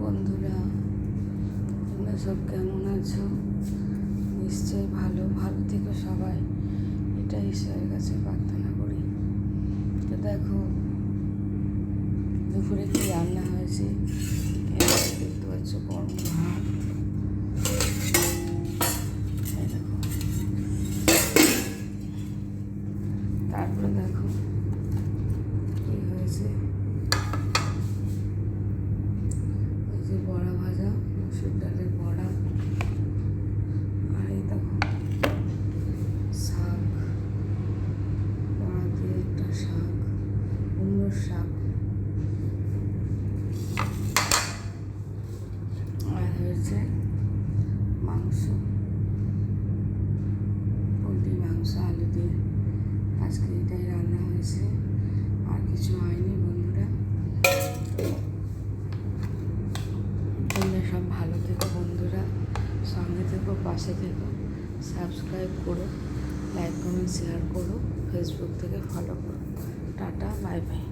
বন্ধুরা, তোমরা সব কেমন আছো? নিশ্চয়ই ভালো থেকো সবাই, এটা ঈশ্বরের কাছে প্রার্থনা করি। তো দেখো দুপুরে কি রান্না হয়েছে, দেখতে পাচ্ছ গরম ভাত। দেখো তারপরে দেখো কি হয়েছে, ওই যে বড়া ভাজা, মসুর ডালের বড়া, আর এই দেখো শাক, বড়া দিয়ে একটা শাক, কুমড়োর শাক, আর হয়েছে মাংস, পোলট্রি মাংস আলু দিয়ে। আজকে এটাই রান্না হয়েছে, আর কিছু হয়নি বন্ধুরা। তোমরা সব ভালো থেকো বন্ধুরা, সঙ্গে থেকো, পাশে থেকো, সাবস্ক্রাইব করো, লাইক কমেন্ট শেয়ার করো, ফেসবুক থেকে ফলো করো। Tata, bye bye.